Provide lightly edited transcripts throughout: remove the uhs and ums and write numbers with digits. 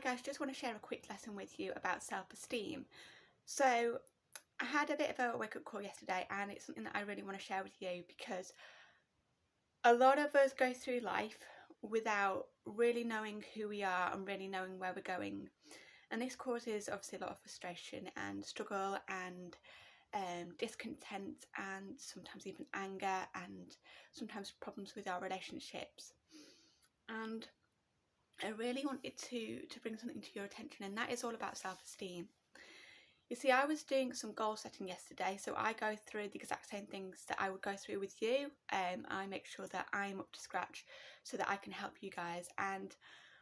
Hi guys, just want to share a quick lesson with you about self-esteem. So I had a bit of a wake-up call yesterday, and it's something that I really want to share with you because a lot of us go through life without really knowing who we are and really knowing where we're going. And this causes obviously a lot of frustration and struggle and discontent, and sometimes even anger, and sometimes problems with our relationships. And I really wanted to bring something to your attention, and that is all about self-esteem. You see, I was doing some goal setting yesterday, so I go through the exact same things that I would go through with you. I make sure that I'm up to scratch so that I can help you guys. And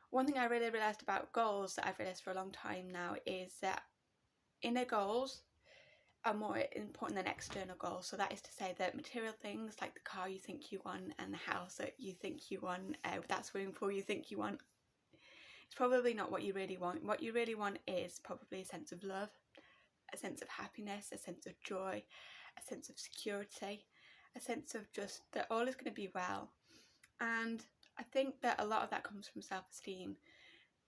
one thing I really realised about goals that I've realised for a long time now is that inner goals are more important than external goals. So that is to say that material things like the car you think you want and the house that you think you want, with that swimming pool you think you want, it's probably not what you really want. What you really want is probably a sense of love, a sense of happiness, a sense of joy, a sense of security, a sense of just that all is going to be well. And I think that a lot of that comes from self-esteem.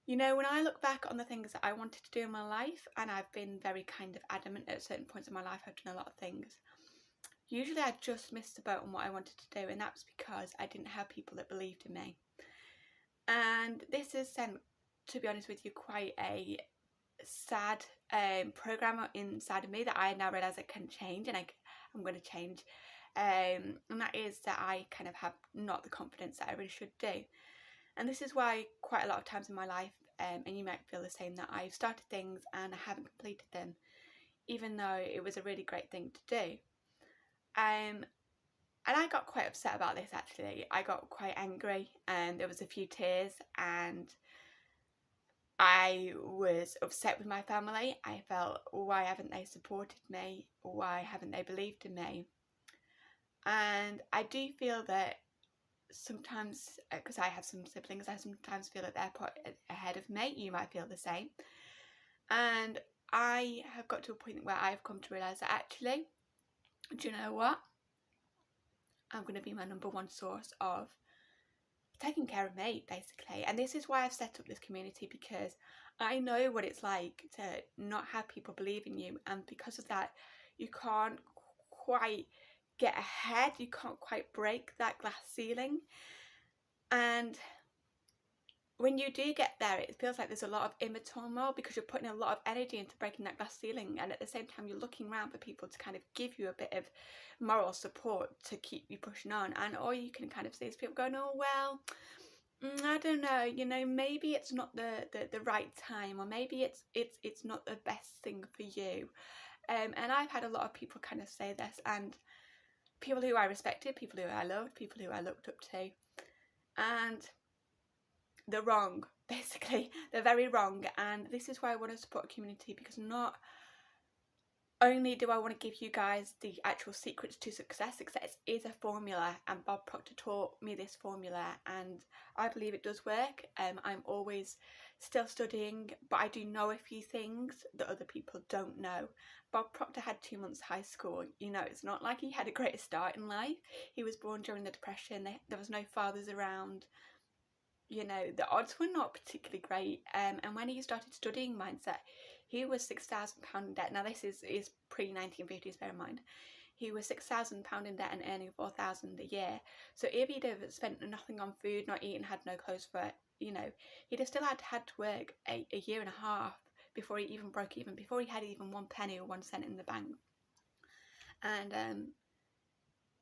You know, when I look back on the things that I wanted to do in my life, and I've been very kind of adamant at certain points in my life, I've done a lot of things. Usually I just missed the boat on what I wanted to do, and that was because I didn't have people that believed in me. And this has sent, to be honest with you, quite a sad program inside of me that I now realise I can change, and I'm going to change. And that is that I kind of have not the confidence that I really should do. And this is why quite a lot of times in my life, and you might feel the same, that I've started things and I haven't completed them, even though it was a really great thing to do. And I got quite upset about this actually. I got quite angry, and there was a few tears, and I was upset with my family. I felt, why haven't they supported me? Why haven't they believed in me? And I do feel that sometimes, because I have some siblings, I sometimes feel that they're put ahead of me. You might feel the same. And I have got to a point where I've come to realise that actually, do you know what? I'm going to be my number one source of taking care of me, basically. And this is why I've set up this community, because I know what it's like to not have people believe in you, and because of that you can't quite get ahead, you can't quite break that glass ceiling. And when you do get there, it feels like there's a lot of inner turmoil because you're putting a lot of energy into breaking that glass ceiling, and at the same time you're looking around for people to kind of give you a bit of moral support to keep you pushing on. And all you can kind of see is people going, oh well, I don't know, you know, maybe it's not the right time, or maybe it's not the best thing for you. And I've had a lot of people kind of say this, and people who I respected, people who I loved, people who I looked up to, and they're wrong, basically. They're very wrong. And this is why I want to support a community, because not only do I want to give you guys the actual secrets to success. Success is a formula, and Bob Proctor taught me this formula, and I believe it does work. I'm always still studying, but I do know a few things that other people don't know. Bob Proctor had 2 months high school. You know, it's not like he had a great start in life. He was born during the Depression. There was no fathers around. You know, the odds were not particularly great. And when he started studying mindset, he was £6,000 in debt. Now this is pre-1950s, bear in mind. He was £6,000 in debt and earning £4,000 a year. So if he'd have spent nothing on food, not eaten, had no clothes for it, you know, he'd have still had to work a year and a half before he even broke even, before he had even 1 penny or 1 cent in the bank. And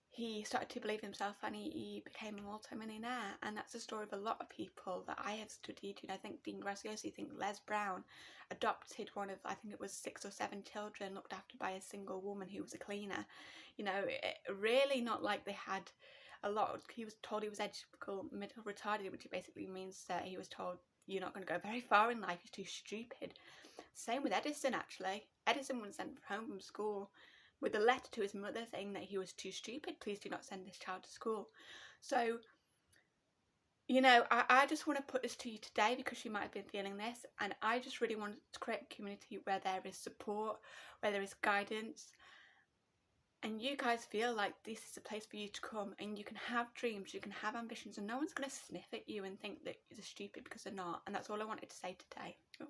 he started to believe himself, and he became a multi-millionaire. And that's the story of a lot of people that I have studied. You know, I think Dean Graziosi, I think Les Brown adopted one of, I think it was 6 or 7 children looked after by a single woman who was a cleaner. You know, really not like they had a lot. He was told he was mental retarded, which basically means that he was told, you're not going to go very far in life, you're too stupid. Same with Edison, actually. Edison was sent home from school with a letter to his mother saying that he was too stupid. Please do not send this child to school. So, you know, I just want to put this to you today because you might have been feeling this, and I just really want to create a community where there is support, where there is guidance, and you guys feel like this is a place for you to come, and you can have dreams, you can have ambitions, and no one's going to sniff at you and think that you're stupid because they're not. And that's all I wanted to say today. Oh.